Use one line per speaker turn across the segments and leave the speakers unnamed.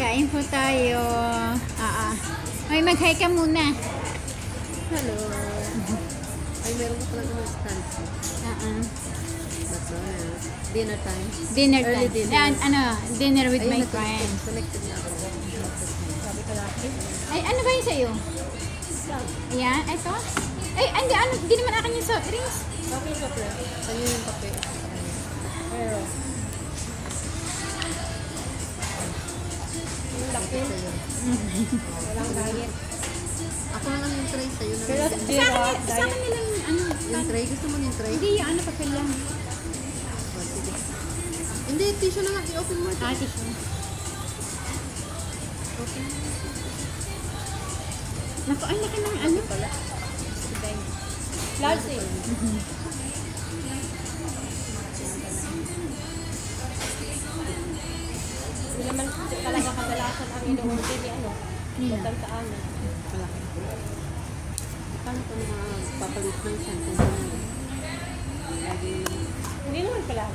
Kain po tayo. Ay, mag-hi ka muna.
Hello. Ay, meron ko pala ng stand. That's all. Dinner time.
Dinner
Early
time.
dinner.
Dinner with my
Ayun,
friends.
connected na ako. Sabi ka laki.
Ay, ano ba yun sa'yo? Ayan, ito. Ay, hindi naman akin yung soft drinks.
Sabi yung kape. Sa'yo yung kape. Pero, yung laki. Walang diet. Ako na lang yung tray sa'yo na.
Pero sa akin nila yung
yung tray. Gusto mo yung tray?
Hindi, yung papel lang.
Hindi, tissue na nga. I-open mo ito.
Tissue.
Open mo.
Naku, ay, laki ng
Pala.
Large eh.
Hindi naman talaga kadalasan ang inuulit ni total sa amin.
Malaki. Paano ito papalit ng sentence na
Hindi naman pala.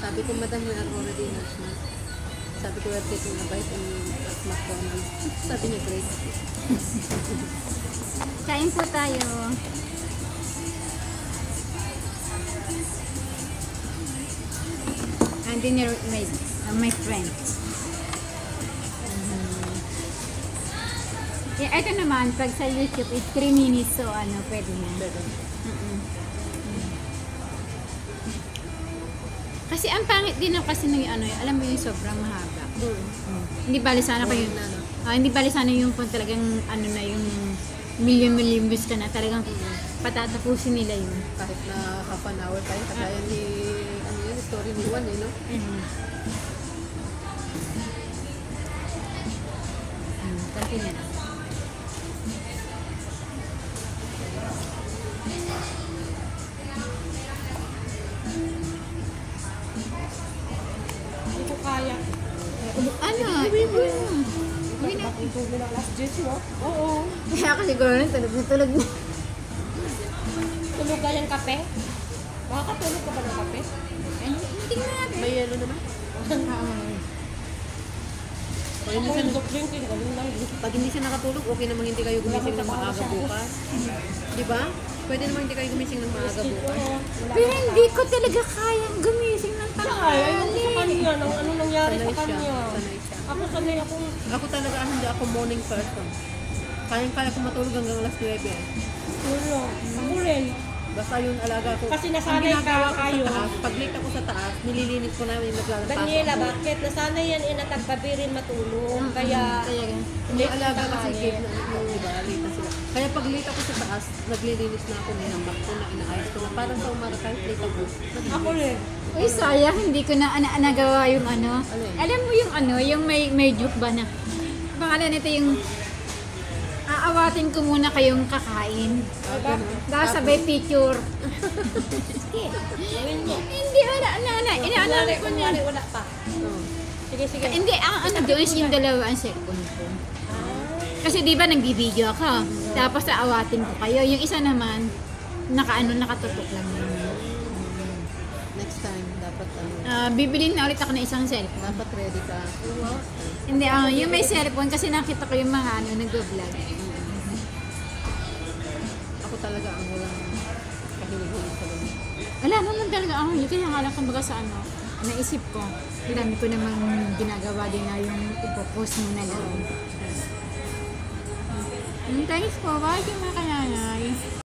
sabi ko, madam, we are already in Ashman. Sabi ko, we're taking a bite in McDonald's. Sabi niya, great.
Kain po tayo. Dinner with my friends. Yeah, ito naman, pag sa YouTube is 3 minutes, so pwede na. Kasi ang pangit din kasi ng alam mo yung sobrang mahaba. Hindi bali sana kayo. Hindi bali sana yung kung talagang yung million views ka na, talagang patatapusin nila yun.
Kahit na half an hour tayo, kagaya ni, story ni Juan, no?
Continue na.
Hindi ko kaya.
Uwi na.
Ituloy ng last juice, no? Oo.
Kaya kasi siguro tulog na.
Tulog ka yung kape? Makakatulog ka ba ng kape?
Tingnan natin.
May yelo naman.
Ako yung drinking, ganun lang.
Pag hindi siya nakatulog, okay namang hindi kayo gumising ng maaga bukas. Diba? Pwede namang hindi kayo gumising ng maaga bukas.
Pero hindi ko talaga kayang gumising ng
Ay, ayun sa kanya, ano nangyari
Sanay
sa
siya.
kanya.
Sanay siya.
Ako sanay akong
Ako talaga, hindi ako morning person. Kaya ko matulog hanggang alas 9.
tulo. Ako rin.
Basta yung alaga ko.
Kasi
ang
nasanay
ginagawa
ka
ko
kayo.
sa taas, pag late ako sa taas, nililinis ko na yung naglalabas.
Daniela, bakit? Nasanay yan nataggabi rin matulog. Kaya,
May alaga kasi game na yung iba, late na sila. Kaya pag late ako sa taas, naglilinis na ako, nihambak ko na, inaayos ko na. Parang sa umaga kahit late ako.
ako rin.
Uy, sayang, hindi ko na nagawa yung Alam mo yung yung may joke ba na? Pangalan nito yung aawatin ko muna kayong kakain. Tapos sabay picture.
Gawin mo.
Hindi, inaalala ko niya.
Kunwari, wala pa. Sige, sige.
Hindi, doon is yung dalawa ang cellphone ko. Kasi di ba nagbibideo ako, tapos aawatin ko kayo. Yung isa naman, nakatutok lang yun.
Next time, dapat
Bibilin na ulit ako ng isang cellphone.
dapat ready ka.
Hindi, yung may cellphone kasi nakita ko yung mga nag-vlog.
Ako talaga ang walang kahilig-hilig sa ganun.
Wala naman talaga ako. Kaya nga lang kumbaga sa naisip ko. Marami ko namang ginagawa din na yung ipopost mo na lang. Thanks po. Bakit yung mga kananay?